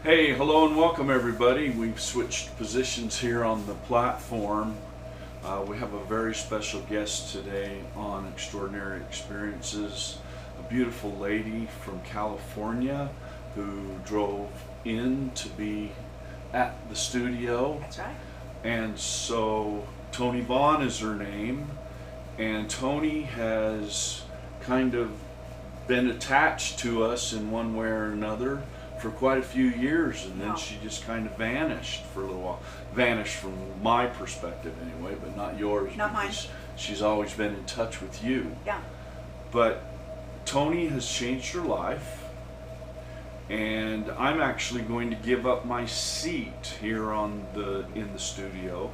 Hey, hello and welcome everybody. We've switched positions here on the platform. We have a very special guest today on Extraordinary Experiences, a beautiful lady from California who drove in to be at the studio. That's right. And so Toni Vaughn is her name, and Toni has kind of been attached to us in one way or another for quite a few years, and then she just kind of vanished for a little while. Vanished from my perspective anyway, but not yours. Not mine. Because she's always been in touch with you. Yeah. But Toni has changed her life, and I'm actually going to give up my seat here in the studio,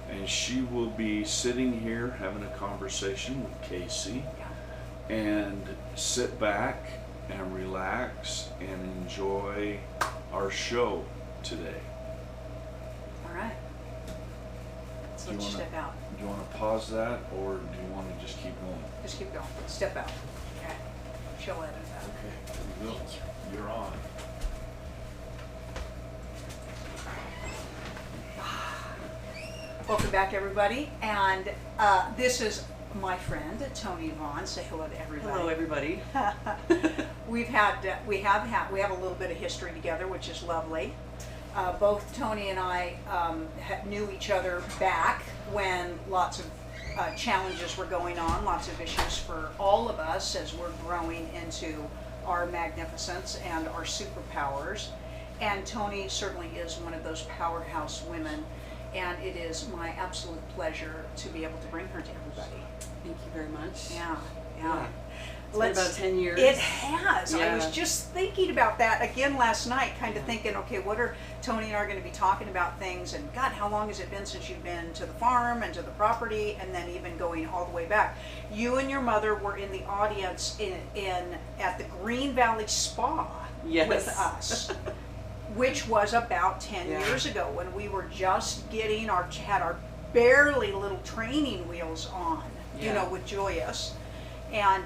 and she will be sitting here having a conversation with Casey, and sit back and relax and enjoy our show today. All right. So let's step out. Do you want to pause that, or do you want to just keep going? Just keep going. Step out. Okay. She'll edit that. Okay, here we go. You're on. Welcome back, everybody. And this is my friend Toni Vaughn. Say hello to everybody. Hello, everybody. we have a little bit of history together, which is lovely. Both Toni and I knew each other back when lots of challenges were going on, lots of issues for all of us as we're growing into our magnificence and our superpowers. And Toni certainly is one of those powerhouse women, and it is my absolute pleasure to be able to bring her to everybody. Thank you very much. Yeah. It's been about 10 years. It has. Yeah. I was just thinking about that again last night, kind of thinking, okay, what are Toni and I are going to be talking about things, and God, how long has it been since you've been to the farm and to the property, and then even going all the way back. You and your mother were in the audience at the Green Valley Spa with us. Which was about 10 years ago, when we were just had our barely little training wheels on, with Joyous. And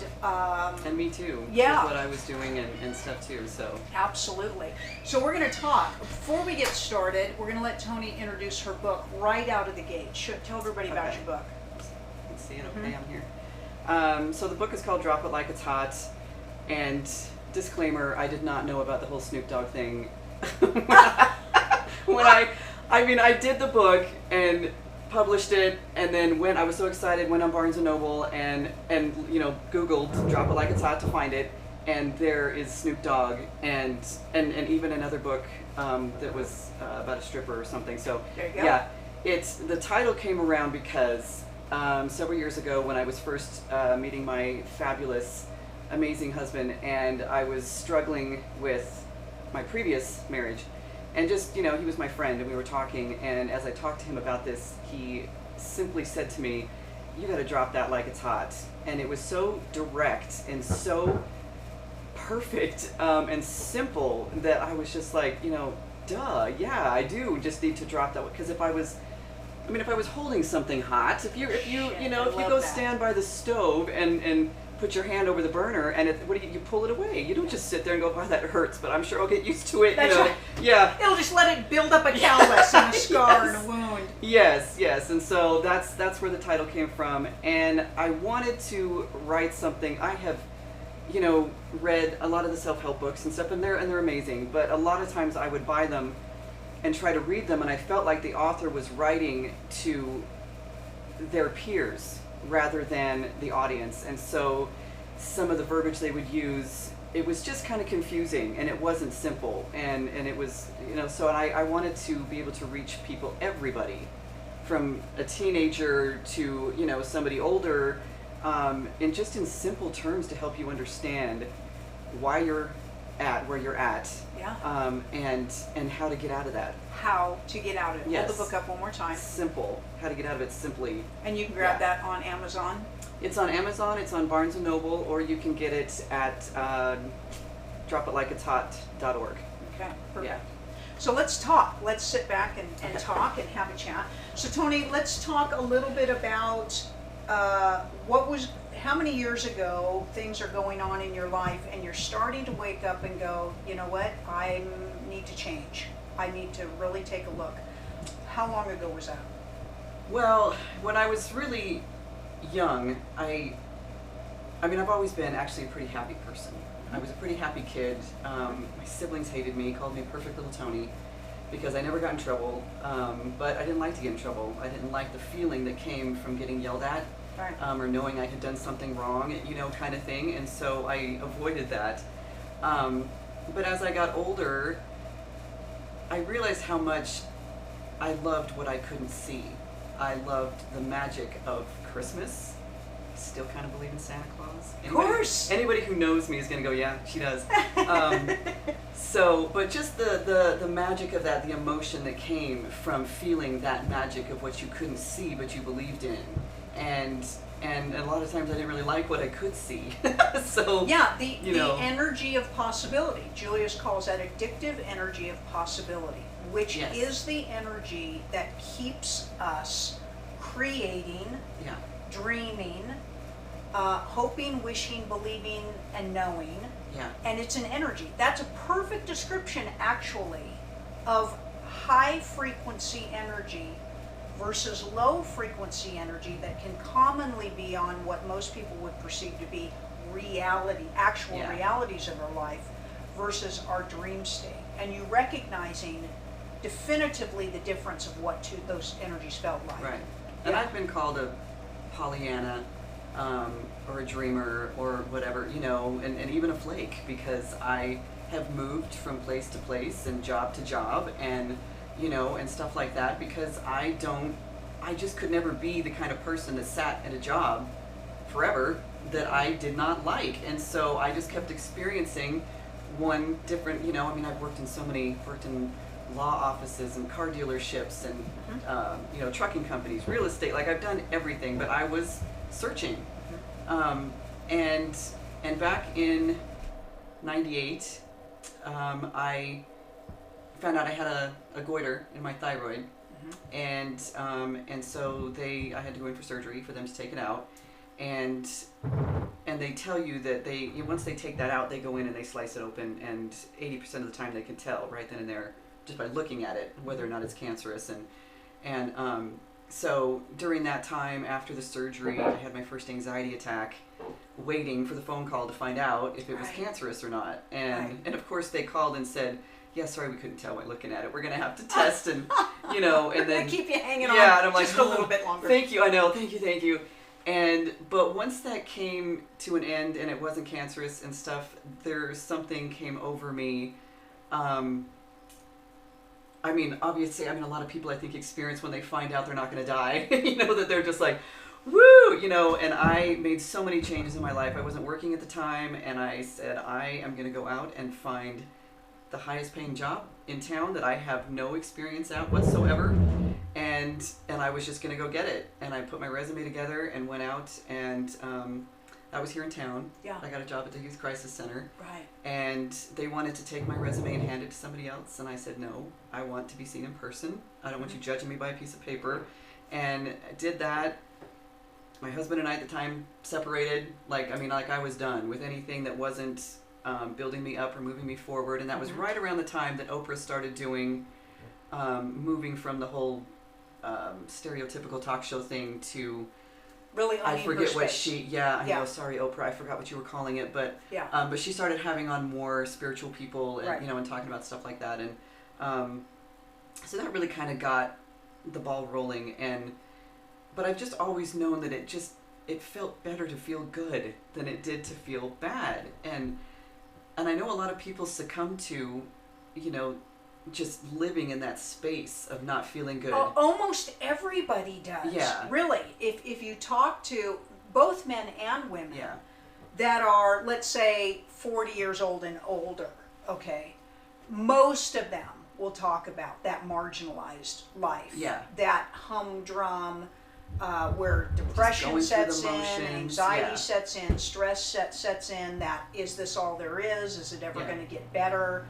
me too. Yeah. That's what I was doing and stuff too, so. Absolutely. So we're going to talk. Before we get started, we're going to let Toni introduce her book right out of the gate. Tell everybody about your book. You can see it, okay, I'm here. So the book is called Drop It Like It's Hot, and disclaimer, I did not know about the whole Snoop Dogg thing. I did the book and published it, and then I was so excited, went on Barnes & Noble and Googled Drop It Like It's Hot to find it, and there is Snoop Dogg and even another book that was about a stripper or something. So there you go. Yeah, the title came around because several years ago, when I was first meeting my fabulous, amazing husband, and I was struggling with my previous marriage, and just, he was my friend, and we were talking, and as I talked to him about this, he simply said to me, you got to drop that like it's hot. And it was so direct and so perfect and simple that I was just like, duh, yeah, I do just need to drop that, because if I was holding something hot, if you go stand by the stove and put your hand over the burner, and you pull it away. You don't just sit there and go, oh, that hurts, but I'm sure I'll get used to it. That's right. Yeah. It'll just let it build up a callus and a scar and a wound. Yes. And so that's where the title came from. And I wanted to write something. I have, read a lot of the self-help books and stuff, and they're amazing. But a lot of times I would buy them and try to read them, and I felt like the author was writing to their peers rather than the audience, and so some of the verbiage they would use, it was just kind of confusing, and it wasn't simple, and it was, so I wanted to be able to reach people, everybody, from a teenager to somebody older, in simple terms, to help you understand why you're at where you're at, and how to get out of that. How to get out of it. Yes. Hold the book up one more time. Simple. How to get out of it simply. And you can grab that on Amazon? It's on Amazon, it's on Barnes & Noble, or you can get it at dropitlikei'tshot.org. Okay, perfect. Yeah. So let's talk. Let's sit back and talk and have a chat. So Toni, let's talk a little bit about how many years ago things are going on in your life, and you're starting to wake up and go, you know what, I'm need to change. I need to really take a look. How long ago was that? Well, when I was really young, I mean, I've always been actually a pretty happy person. I was a pretty happy kid. My siblings hated me, called me perfect little Toni, because I never got in trouble. But I didn't like to get in trouble. I didn't like the feeling that came from getting yelled at, Right. or knowing I had done something wrong, you know, kind of thing. And so I avoided that. But as I got older, I realized how much I loved what I couldn't see. I loved the magic of Christmas. I still kind of believe in Santa Claus. Of course. Anybody who knows me is going to go, yeah, she does. But just the magic of that, the emotion that came from feeling that magic of what you couldn't see but you believed in. And a lot of times I didn't really like what I could see. So yeah, you the know. energy of possibility. Julius calls that addictive energy of possibility, which Yes. is the energy that keeps us creating, Yeah. dreaming, hoping, wishing, believing, and knowing. Yeah. And it's an energy. That's a perfect description, actually, of high frequency energy versus low frequency energy that can commonly be on what most people would perceive to be reality, actual Yeah. realities of our life versus our dream state. And you recognizing definitively the difference of what those energies felt like. Right. And Yeah. I've been called a Pollyanna, or a dreamer, or whatever, you know, and even a flake, because I have moved from place to place and job to job and, you know, and stuff like that, because I just could never be the kind of person that sat at a job forever that I did not like. And so I just kept experiencing one different, you know, I mean, I've worked in law offices and car dealerships and, you know, trucking companies, real estate, like I've done everything, but I was searching. And back in '98, I found out I had a goiter in my thyroid, and so I had to go in for surgery for them to take it out, and they tell you that once they take that out, they go in and they slice it open, and 80% of the time they can tell right then and there just by looking at it whether or not it's cancerous, and so during that time after the surgery, I had my first anxiety attack, waiting for the phone call to find out if it was Right. cancerous or not. And Right. and of course they called and said, yeah, sorry, we couldn't tell by looking at it. We're going to have to test, and, you know, and then... I keep you hanging on yeah, and I'm like, just a little bit longer. Thank you, I know, thank you. But once that came to an end and it wasn't cancerous and stuff, something came over me. I mean, obviously, a lot of people I think experience when they find out they're not going to die, you know, that they're just like, woo, you know, and I made so many changes in my life. I wasn't working at the time, and I said, I am going to go out and find the highest paying job in town that I have no experience at whatsoever, and I was just going to go get it. And I put my resume together and went out, and I was here in town. Yeah. I got a job at the Youth Crisis Center. Right. And they wanted to take my resume and hand it to somebody else, and I said, no, I want to be seen in person. I don't want you judging me by a piece of paper. And I did that. My husband and I at the time separated. Like I was done with anything that wasn't building me up or moving me forward. And that was right around the time that Oprah started doing, moving from the whole stereotypical talk show thing to... Really I owning forget her what space. I Yeah. know, sorry Oprah, I forgot what you were calling it, but Yeah. but she started having on more spiritual people, and Right. you know, and talking about stuff like that, and so that really kind of got the ball rolling. But I've just always known that it felt better to feel good than it did to feel bad, and I know a lot of people succumb to, you know, just living in that space of not feeling good. Almost everybody does. Yeah. Really. If you talk to both men and women Yeah. that are, let's say, 40 years old and older, okay, most of them will talk about that marginalized life. Yeah. That humdrum, where depression going through the sets in, motions, anxiety yeah. sets in, stress sets in, that is this all there is it ever Yeah. going to get better?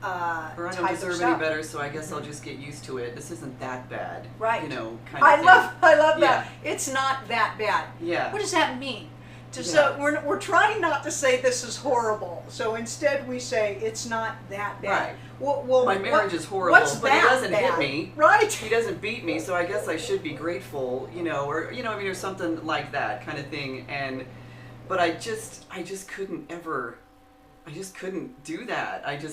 Or I don't type of deserve stuff. any better, so I guess I'll just get used to it. This isn't that bad. Right. You know, kind of I thing. love that. Yeah. It's not that bad. Yeah. What does that mean? So we're trying not to say this is horrible. So instead we say it's not that bad. Right. Well, My marriage is horrible, but he doesn't hit me. Right. He doesn't beat me, so I guess I should be grateful, or I mean, or something like that kind of thing. But I just couldn't do that.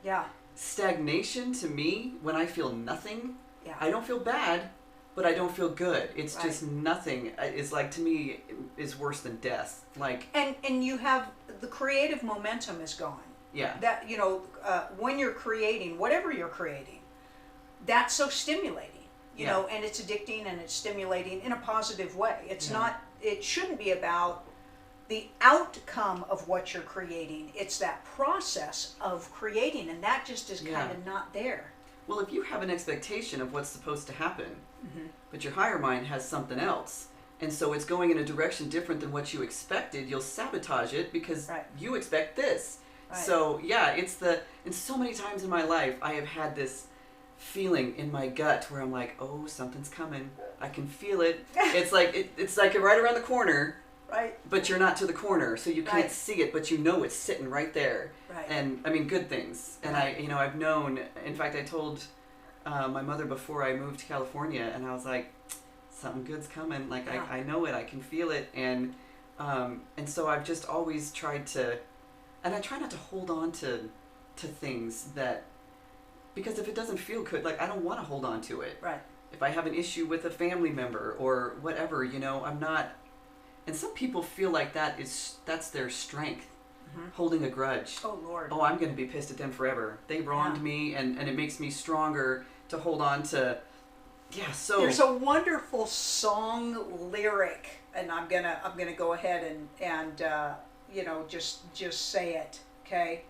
Yeah. Stagnation to me, when I feel nothing, Yeah. I don't feel bad, but I don't feel good. It's Right. just nothing. It's like, to me, is worse than death. Like, And you have the creative momentum is gone. yeah. That when you're creating whatever you're creating, that's so stimulating. You Yeah. know, and it's addicting and it's stimulating in a positive way. It's Yeah. not. It shouldn't be about the outcome of what you're creating. It's that process of creating, and that just is kind Yeah. of not there. Well, if you have an expectation of what's supposed to happen, Mm-hmm. but your higher mind has something else, and so it's going in a direction different than what you expected, you'll sabotage it because Right. you expect this. Right. So yeah, and so many times in my life I have had this feeling in my gut where I'm like, oh, something's coming. I can feel it. It's like right around the corner, Right. but you're not to the corner, so you can't Right. see it, but you know it's sitting right there. Right. And I mean, good things. And I've known. In fact, I told my mother before I moved to California, and I was like, something good's coming. Like Yeah. I know it. I can feel it. And so I've just always tried to, and I try not to hold on to things that, because if it doesn't feel good, like I don't want to hold on to it. Right. If I have an issue with a family member or whatever, I'm not. And some people feel like that's their strength, holding a grudge. Oh Lord. Oh, I'm going to be pissed at them forever. They wronged Yeah. me, and it makes me stronger to hold on to. Yeah, so There's a wonderful song lyric, and I'm gonna go ahead and just say it, okay?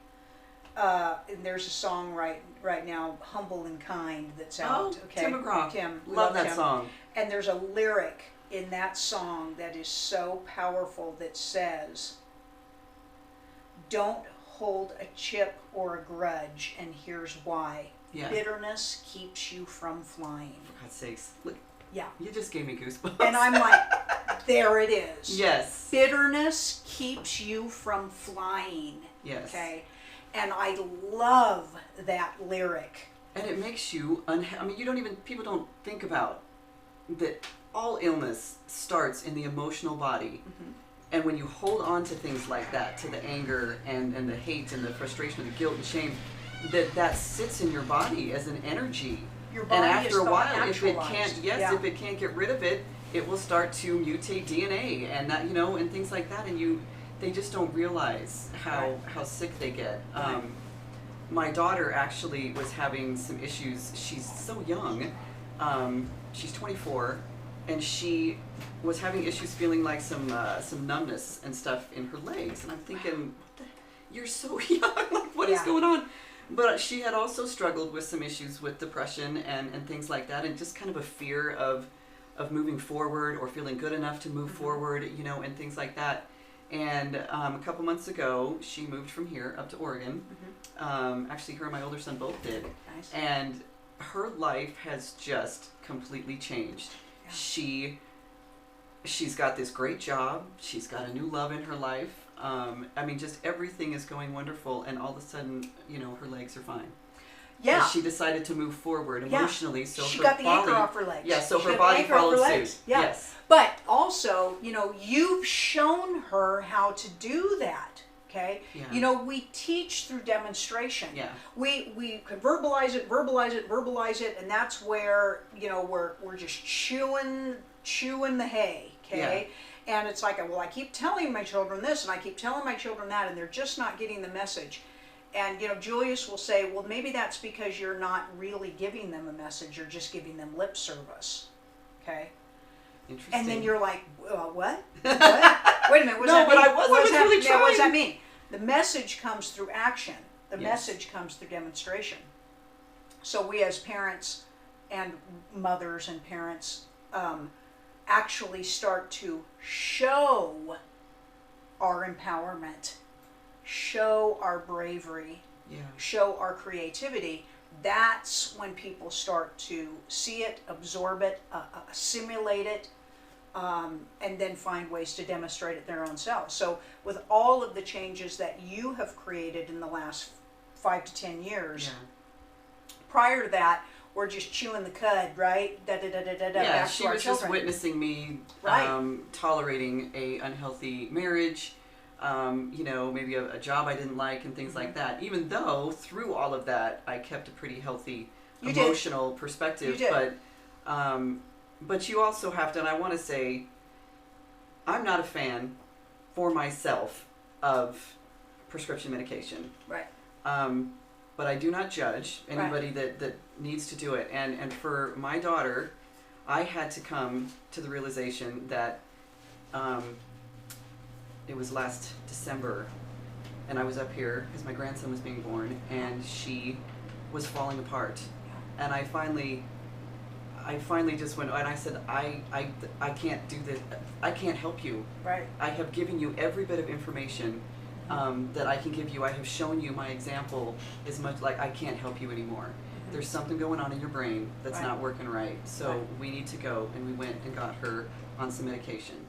And there's a song right now, "Humble and Kind," that's out. Okay, Tim McGraw. Tim, we Love that Tim. song. And there's a lyric in that song that is so powerful that says, "Don't hold a chip or a grudge, and here's why. Yeah. Bitterness keeps you from flying." For God's sakes, look, Yeah. you just gave me goosebumps. And I'm like, there it is. Yes. Bitterness keeps you from flying. Yes. Okay. And I love that lyric. And it makes you I mean, people don't think about that all illness starts in the emotional body. Mm-hmm. And when you hold on to things like that, to the anger and the hate and the frustration and the guilt and shame, that sits in your body as an energy. Your body and after is a while, if it naturalized. if it can't get rid of it, it will start to mutate DNA and that, and things like that. And they just don't realize how sick they get. Right. My daughter actually was having some issues. She's so young. She's 24, and she was having issues feeling like some numbness and stuff in her legs. And I'm thinking, you're so young. Like, what is going on? But she had also struggled with some issues with depression and things like that, and just kind of a fear of moving forward or feeling good enough to move forward, and things like that. And a couple months ago, she moved from here up to Oregon. Actually, her and my older son both did. Nice. And her life has just completely changed. Yeah. She's got this great job. She's got a new love in her life. I mean, just everything is going wonderful. And all of a sudden, her legs are fine. Yeah. She decided to move forward emotionally. So she her got the body, anchor off her legs. Yeah, so She her got the body anchor off her followed legs. suit. Yeah. Yes. But also, you've shown her how to do that. Okay. Yeah. We teach through demonstration. Yeah. We can verbalize it, and that's where we're just chewing the hay. Okay. Yeah. And it's like, well, I keep telling my children this, and I keep telling my children that, and they're just not getting the message. And Julius will say, well, maybe that's because you're not really giving them a message; you're just giving them lip service. Okay. Interesting. And then you're like, what? What? Wait a minute. What does that mean? I was really trying. What does that mean? The message comes through action. The Yes. message comes through demonstration. So we as parents and mothers and parents actually start to show our empowerment, show our bravery, show our creativity. That's when people start to see it, absorb it, assimilate it, and then find ways to demonstrate it their own selves. So with all of the changes that you have created in the last 5 to 10 years, Yeah. prior to that, we're just chewing the cud, right? Yeah, back she to our was just children. witnessing me Right. tolerating a unhealthy marriage, you know, maybe a job I didn't like and things like that. Even though through all of that, I kept a pretty healthy You did. emotional perspective. You did. But you also have to, and I want to say, I'm not a fan for myself of prescription medication. Right. But I do not judge anybody that needs to do it. And for my daughter, I had to come to the realization that it was last December, and I was up here because my grandson was being born, and she was falling apart. And I finally just went, and I said, I can't do this. I can't help you. Right. I have given you every bit of information that I can give you. I have shown you my example as much. Like, I can't help you anymore. There's something going on in your brain that's Right. not working right. So Right. we need to go. And we went and got her on some medication,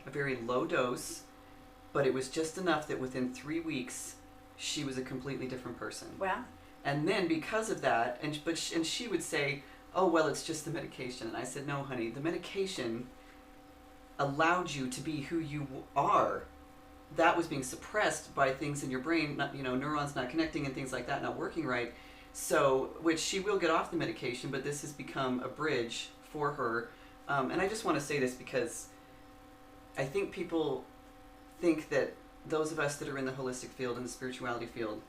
a very low dose, but it was just enough that within 3 weeks, she was a completely different person. Well, And then because of that, and she would say, "Oh well, it's just the medication." And I said, "No, honey, the medication allowed you to be who you are. That was being suppressed by things in your brain, not, you know, neurons not connecting and things like that, not working right. So, which she will get off the medication, but this has become a bridge for her. And I just want to say this because I think people think that those of us that are in the holistic field and the spirituality field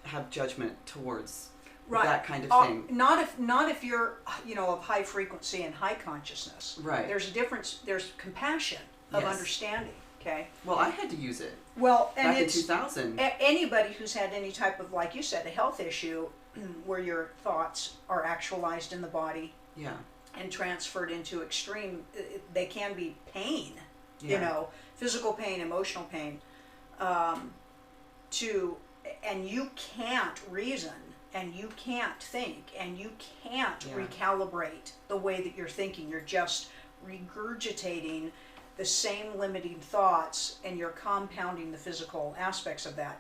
have judgment towards right. that kind of thing. Not if you're, you know, of high frequency and high consciousness. Right. There's a difference. There's compassion of Yes. understanding. Okay. Well, I had to use it Well, and back in it's 2000. Anybody who's had any type of, like you said, a health issue, where your thoughts are actualized in the body Yeah. and transferred into extreme. They can be pain. Yeah. You know, physical pain, emotional pain. And you can't reason, and you can't think, and you can't Yeah. recalibrate the way that you're thinking. You're just regurgitating the same limiting thoughts, and you're compounding the physical aspects of that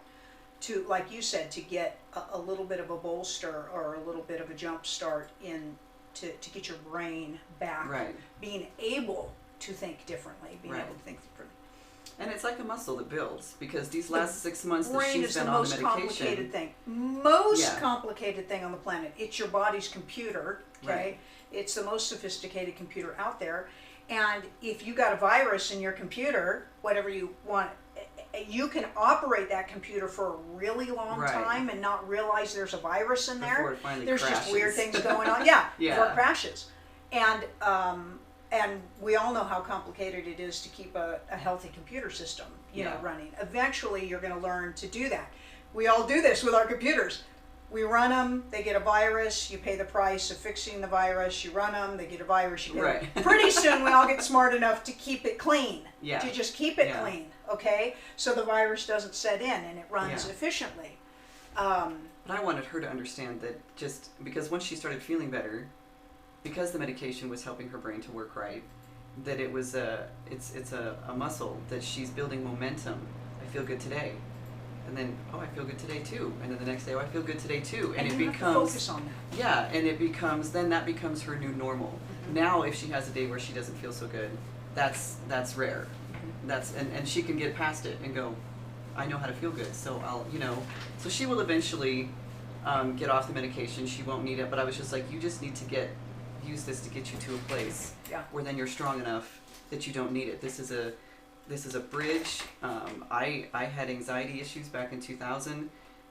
to, like you said, to get a little bit of a bolster or a little bit of a jump start in to get your brain back, Right. being able to think differently, being Right. able to think differently. And it's like a muscle that builds because these last 6 months that Brain she's is the been on most the complicated medication. thing. Most Yeah. complicated thing on the planet. It's your body's computer, okay? Right. It's the most sophisticated computer out there. And if you got a virus in your computer, whatever you want, you can operate that computer for a really long Right. time and not realize there's a virus in there. Before it finally There's crashes. just weird things going on. Yeah, Yeah. before it crashes. And we all know how complicated it is to keep a healthy computer system, you know, Yeah. running. Eventually, you're going to learn to do that. We all do this with our computers. We run them, they get a virus, you pay the price of fixing the virus, you run them, they get a virus, you pay Right. Pretty soon we all get smart enough to keep it clean, Yeah. to just keep it Yeah. clean, okay? So the virus doesn't set in and it runs Yeah. efficiently. But I wanted her to understand that just because once she started feeling better, because the medication was helping her brain to work right, that it was it's a muscle that she's building momentum. I feel good today. And then, oh, I feel good today too. And then the next day, oh, I feel good today too. And it you becomes, have to focus on that. yeah, and it becomes, then that becomes her new normal. Now, if she has a day where she doesn't feel so good, that's rare. And she can get past it and go, I know how to feel good, so I'll, you know. So she will eventually get off the medication. She won't need it. But I was just like, you just need to use this to get you to a place Yeah. where then you're strong enough that you don't need it. This is a bridge. I had anxiety issues back in 2000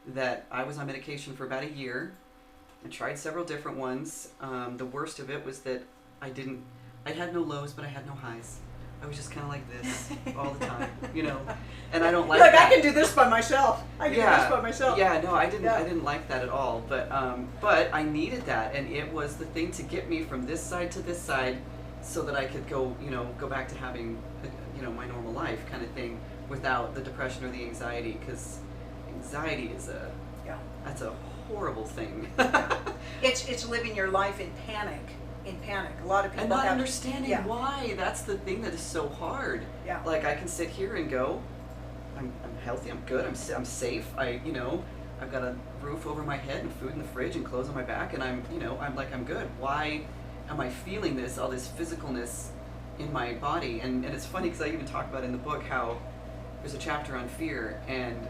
that I was on medication for about a year. I tried several different ones. The worst of it was that I had no lows, but I had no highs. I was just kind of like this all the time, you know. And I don't like Look, that. I can do this by myself. I can do this by myself. Yeah, no, I didn't. Yeah. I didn't like that at all. But I needed that, and it was the thing to get me from this side to this side, so that I could go back to having, my normal life kind of thing without the depression or the anxiety, because anxiety is that's a horrible thing. It's living your life in panic in panic. A lot of people and not have, understanding yeah. why. That's the thing that is so hard. Yeah. Like I can sit here and go, I'm healthy, I'm good, I'm safe. I've got a roof over my head and food in the fridge and clothes on my back, and I'm good. Why am I feeling this, all this physicalness in my body? And it's funny because I even talk about in the book how there's a chapter on fear, and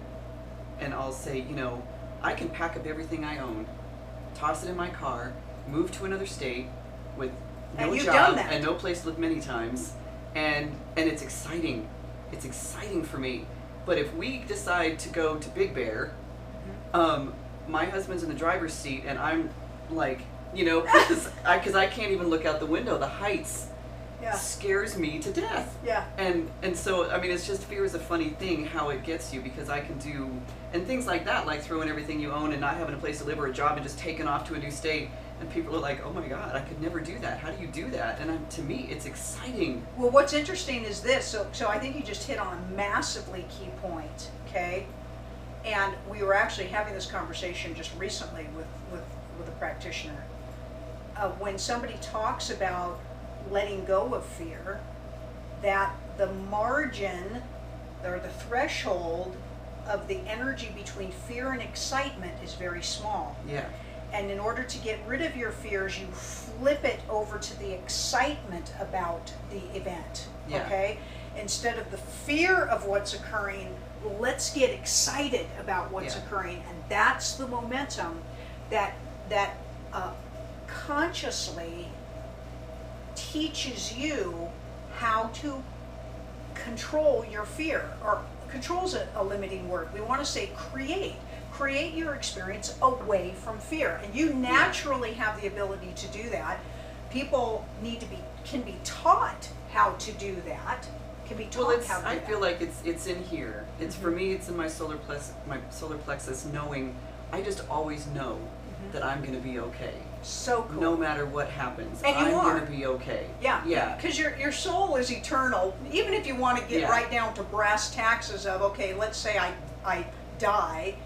I'll say, I can pack up everything I own, toss it in my car, move to another state with no And you've job done that. and no place to live many times, and it's exciting. It's exciting for me. But if we decide to go to Big Bear, my husband's in the driver's seat, and I'm like, because I can't even look out the window. The heights scares me to death. Yeah. And so, I mean, it's just, fear is a funny thing, how it gets you, because I can do, and things like that, like throwing everything you own and not having a place to live or a job and just taking off to a new state, and people are like, oh my God, I could never do that. How do you do that? And to me, it's exciting. Well, what's interesting is this. So I think you just hit on a massively key point, okay? And we were actually having this conversation just recently with a practitioner. When somebody talks about letting go of fear, that the margin or the threshold of the energy between fear and excitement is very small. Yeah. And in order to get rid of your fears, you flip it over to the excitement about the event, okay? Instead of the fear of what's occurring, let's get excited about what's occurring. And that's the momentum that consciously teaches you how to control your fear. Or control's a limiting word. We want to say create your experience away from fear, and you naturally have the ability to do that. People can be taught how to do that. Can be taught how to do I that. feel like it's in here. It's for me. It's in my solar plexus, knowing. I just always know that I'm going to be okay. So cool. No matter what happens, And I'm you are. going to be okay. Yeah. Yeah. Because your soul is eternal. Even if you want to get right down to brass taxes of, okay, let's say I die,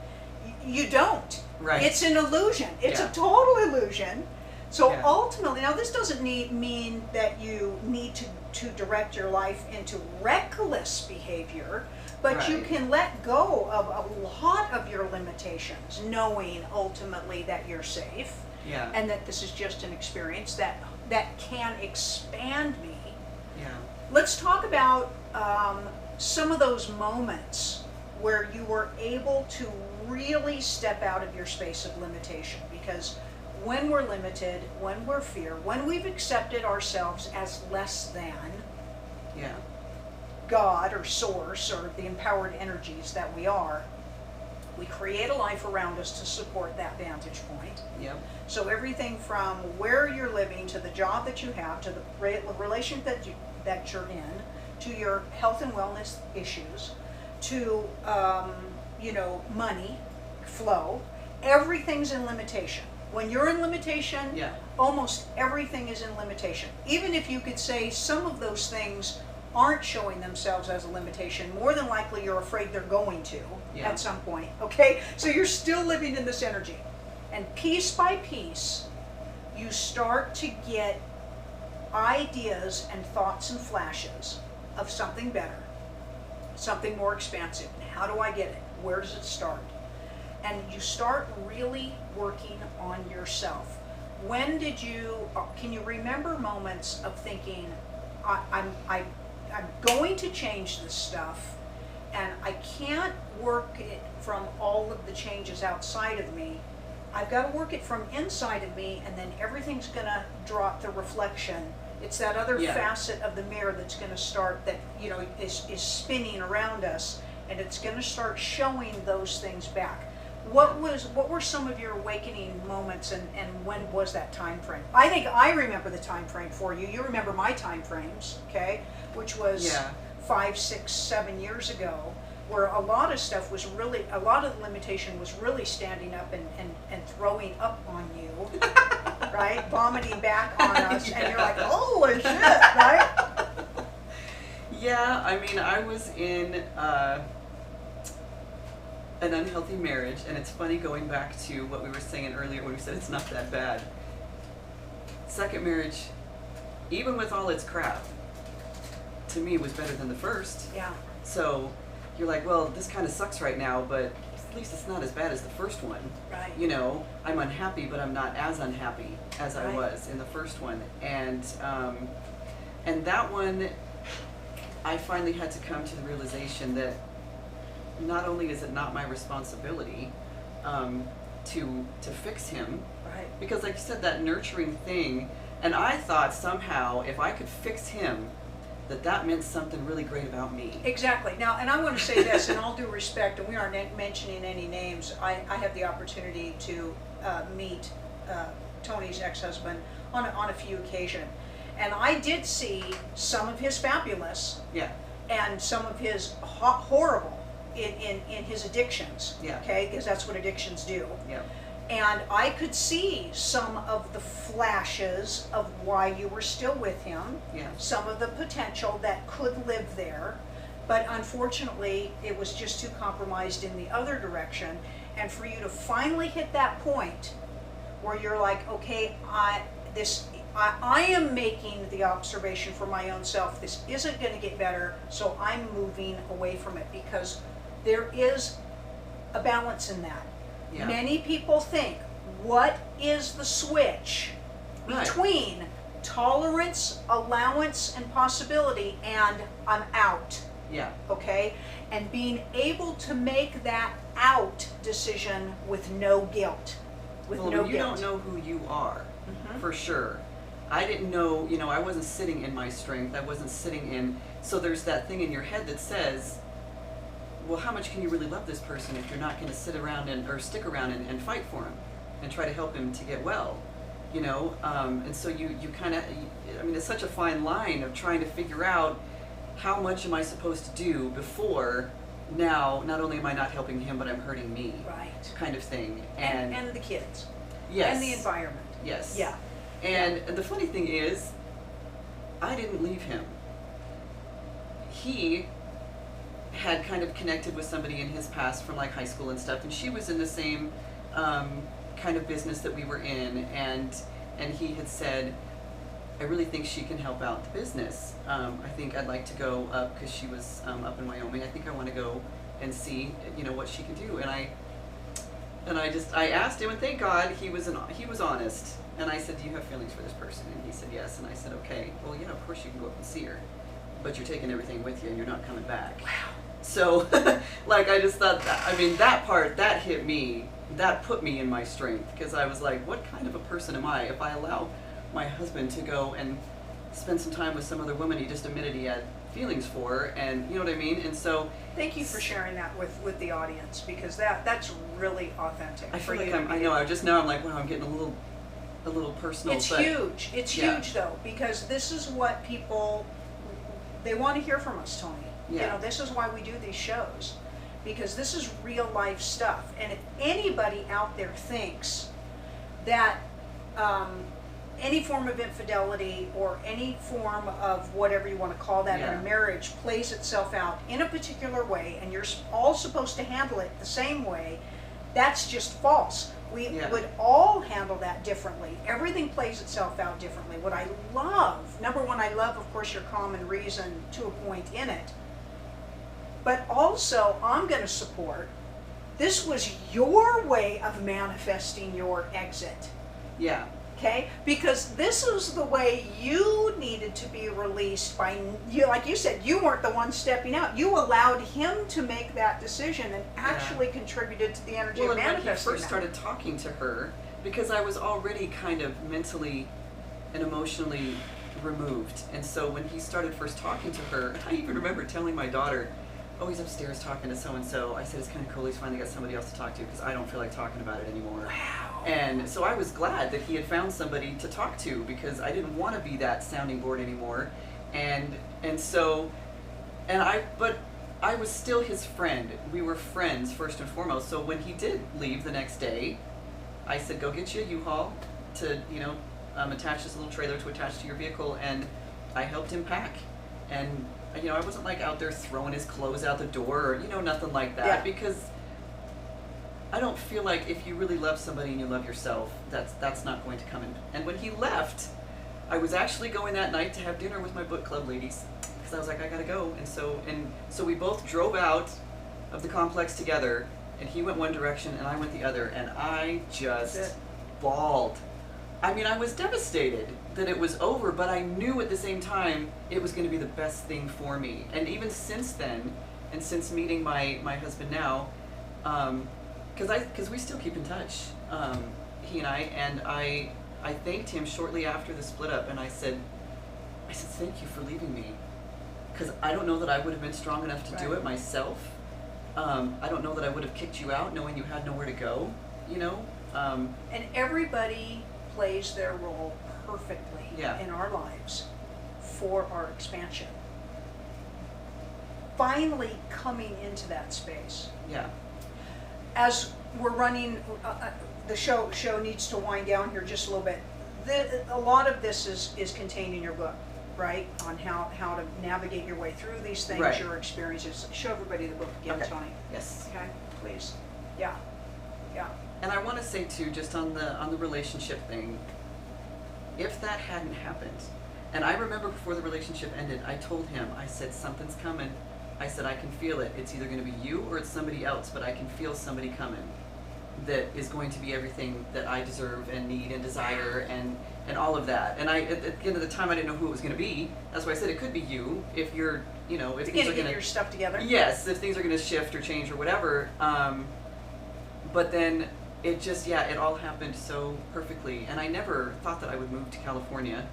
you don't. Right. It's an illusion. It's a total illusion. So ultimately, now this doesn't mean that you need to direct your life into reckless behavior, but you can let go of a lot of your limitations, knowing ultimately that you're safe. Yeah. And that this is just an experience that can expand me. Yeah. Let's talk about some of those moments where you were able to really step out of your space of limitation. Because when we're limited, when we're fear, when we've accepted ourselves as less than God or source or the empowered energies that we are, we create a life around us to support that vantage point. Yep. So everything from where you're living to the job that you have to the relation that you're in, to your health and wellness issues, to money flow, everything's in limitation. When you're in limitation, almost everything is in limitation. Even if you could say some of those things aren't showing themselves as a limitation, more than likely you're afraid they're going to at some point, okay? So you're still living in this energy. And piece by piece, you start to get ideas and thoughts and flashes of something better, something more expansive. How do I get it? Where does it start? And you start really working on yourself. Can you remember moments of thinking, I'm going to change this stuff, and I can't work it from all of the changes outside of me. I've got to work it from inside of me, and then everything's going to drop the reflection. It's that other facet of the mirror that's going to start, that is spinning around us, and it's going to start showing those things back. What were some of your awakening moments, and when was that time frame? I think I remember the time frame for you. You remember my time frames, okay? Which was 5, 6, 7 years ago, where a lot of stuff was really, a lot of the limitation was really standing up and throwing up on you, right? Vomiting back on us, and you're like, holy shit, right? Yeah, I mean, I was in an unhealthy marriage, and it's funny going back to what we were saying earlier when we said it's not that bad. second marriage, even with all its crap, to me was better than the first. Yeah. So you're like, well, this kind of sucks right now, but at least it's not as bad as the first one. Right. You know, I'm unhappy, but I'm not as unhappy as I Right. was in the first one. And that one, I finally had to come to the realization that not only is it not my responsibility to fix him, Right. because like you said, that nurturing thing, and I thought somehow if I could fix him, that meant something really great about me. Exactly. Now, and I want to say this in all due respect, and we aren't mentioning any names. I had the opportunity to meet Tony's ex-husband on a few occasions, and I did see some of his fabulous Yeah. and some of his horrible in his addictions. Yeah. Okay, because that's what addictions do. Yeah. And I could see some of the flashes of why you were still with him, Yeah. some of the potential that could live there, but unfortunately it was just too compromised in the other direction. And for you to finally hit that point where you're like, okay, I am making the observation for my own self, this isn't going to get better, so I'm moving away from it, because there is a balance in that. Yeah. Many people think, what is the switch Right. between tolerance, allowance, and possibility, and I'm out, Yeah. okay? And being able to make that out decision with no guilt, with Well, no when you guilt. don't know who you are, Mhm. for sure. I didn't know, you know, I wasn't sitting in my strength. I wasn't sitting in, so there's that thing in your head that says, well, how much can you really love this person if you're not going to sit around or stick around and fight for him and try to help him to get well, you know? And so you kind of, I mean, it's such a fine line of trying to figure out how much am I supposed to do before now, not only am I not helping him, but I'm hurting me, Right. kind of thing. And the kids. Yes. And the environment. Yes. Yeah. And the funny thing is, I didn't leave him. He had kind of connected with somebody in his past from like high school and stuff, and she was in the same kind of business that we were in, and he had said, I really think she can help out the business. I think I'd like to go up, because she was up in Wyoming. I think I want to go and see, you know, what she can do. And I asked him, and thank God he was honest. And I said, do you have feelings for this person? And he said yes. And I said, okay, well, yeah, of course you can go up and see her, but you're taking everything with you and you're not coming back. Wow. So, like, I just thought that, I mean, that part, that hit me, that put me in my strength, because I was like, what kind of a person am I if I allow my husband to go and spend some time with some other woman he just admitted he had feelings for, and you know what I mean? And so, Thank you for sharing that with the audience, because that's really authentic. I for feel like you to I be know, able- I'm just now, I'm like, wow, I'm getting a little personal. It's but huge. It's yeah. huge though, because this is what people, they want to hear from us, Tony. Yeah. You know, this is why we do these shows, because this is real life stuff. And if anybody out there thinks that any form of infidelity or any form of whatever you want to call that in Yeah. a marriage plays itself out in a particular way, and you're all supposed to handle it the same way, that's just false. We Yeah. would all handle that differently. Everything plays itself out differently. What I love, number one, I love, of course, your calm and reason to a point in it. But also, I'm going to support, this was your way of manifesting your exit. Yeah. Okay? Because this is the way you needed to be released by, you, like you said, you weren't the one stepping out. You allowed him to make that decision and actually contributed to the energy Well, of and when he manifesting first that. started talking to her, because I was already kind of mentally and emotionally removed, and so when he started first talking to her, I even remember telling my daughter, oh, he's upstairs talking to so-and-so. I said, it's kind of cool, he's finally got somebody else to talk to, because I don't feel like talking about it anymore. Wow. And so I was glad that he had found somebody to talk to, because I didn't want to be that sounding board anymore. But I was still his friend. We were friends first and foremost. So when he did leave the next day, I said, go get you a U-Haul to, attach this little trailer to attach to your vehicle, and I helped him pack. And, I wasn't like out there throwing his clothes out the door or, nothing like that, Yeah. because I don't feel like if you really love somebody and you love yourself, that's not going to come in. And when he left, I was actually going that night to have dinner with my book club ladies, because I was like, I gotta go. And so we both drove out of the complex together, and he went one direction and I went the other, and I just bawled. I mean, I was devastated that it was over, but I knew at the same time it was going to be the best thing for me. And even since then, and since meeting my husband now, because we still keep in touch, he and I thanked him shortly after the split up, and I said, thank you for leaving me, because I don't know that I would have been strong enough to do it myself. I don't know that I would have kicked you out knowing you had nowhere to go, you know. And everybody plays their role perfectly in our lives for our expansion. Finally coming into that space. Yeah. As we're running, the show needs to wind down here just a little bit. A lot of this is contained in your book, right? On how to navigate your way through these things, your experiences. Show everybody the book again, Toni. Yes. Okay, please. Yeah. Yeah. And I want to say too, just on the relationship thing, if that hadn't happened, and I remember before the relationship ended, I told him, I said, something's coming. I said, I can feel it. It's either going to be you or it's somebody else, but I can feel somebody coming that is going to be everything that I deserve and need and desire and all of that. And at the end of the time, I didn't know who it was going to be. That's why I said it could be you if you're, you know, if things are going to get your stuff together. Yes, if things are going to shift or change or whatever. But then it just, it all happened so perfectly. And I never thought that I would move to California,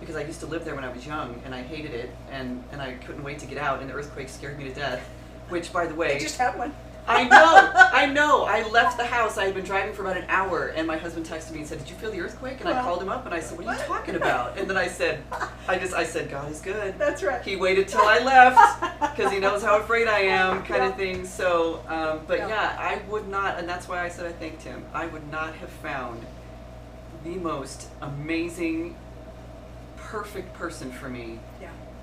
because I used to live there when I was young, and I hated it, and I couldn't wait to get out, and the earthquake scared me to death. Which, by the way, I just had one. I know. I left the house. I had been driving for about an hour, and my husband texted me and said, "Did you feel the earthquake?" And I called him up, and I said, "What are you talking about?" And then I said, I said, "God is good." That's right. He waited till I left because he knows how afraid I am, kind of thing. So, I would not, and that's why I said I thanked him. I would not have found the most amazing, perfect person for me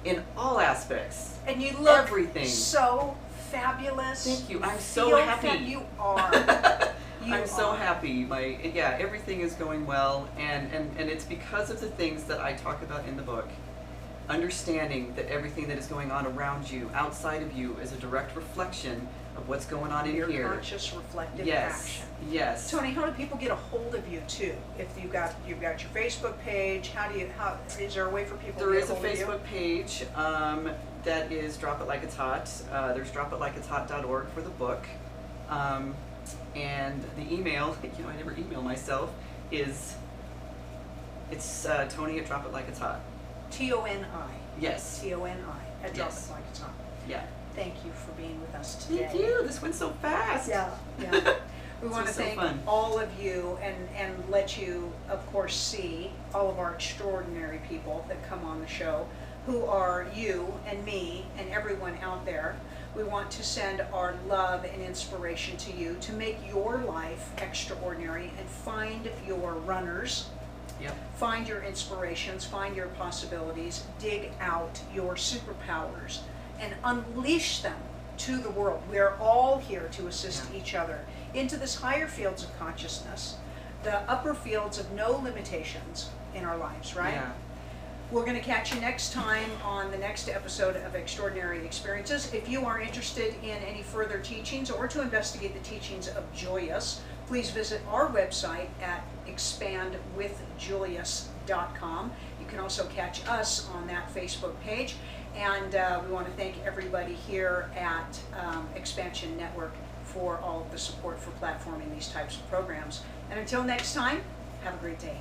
in all aspects. And you look everything so fabulous. Thank you. I'm so happy. That you are. I'm so happy. Everything is going well, and it's because of the things that I talk about in the book. Understanding that everything that is going on around you, outside of you, is a direct reflection of what's going on in here. Your conscious, reflective action. Yes. Toni, how do people get a hold of you too? If you've got your Facebook page, how is there a way for people to get a hold of you? There is a Facebook page that is Drop It Like It's Hot. There's dropitlikei'shot.org for the book. And the email, I never email myself, it's Toni at Drop It Like It's Hot. Toni. Yes. Toni at Drop It Like It's Hot. Yeah. Thank you for being with us today. Thank you. This went so fast. Yeah. We want to thank all of you and let you, of course, see all of our extraordinary people that come on the show, who are you and me and everyone out there. We want to send our love and inspiration to you to make your life extraordinary and find your runners. Yep. Find your inspirations, find your possibilities, dig out your superpowers, and unleash them to the world. We are all here to assist each other into this higher fields of consciousness, the upper fields of no limitations in our lives, right? Yeah. We're going to catch you next time on the next episode of Extraordinary Experiences. If you are interested in any further teachings or to investigate the teachings of Julius, please visit our website at expandwithjulius.com. You can also catch us on that Facebook page. And we want to thank everybody here at Xpnsion Network for all of the support for platforming these types of programs. And until next time, have a great day.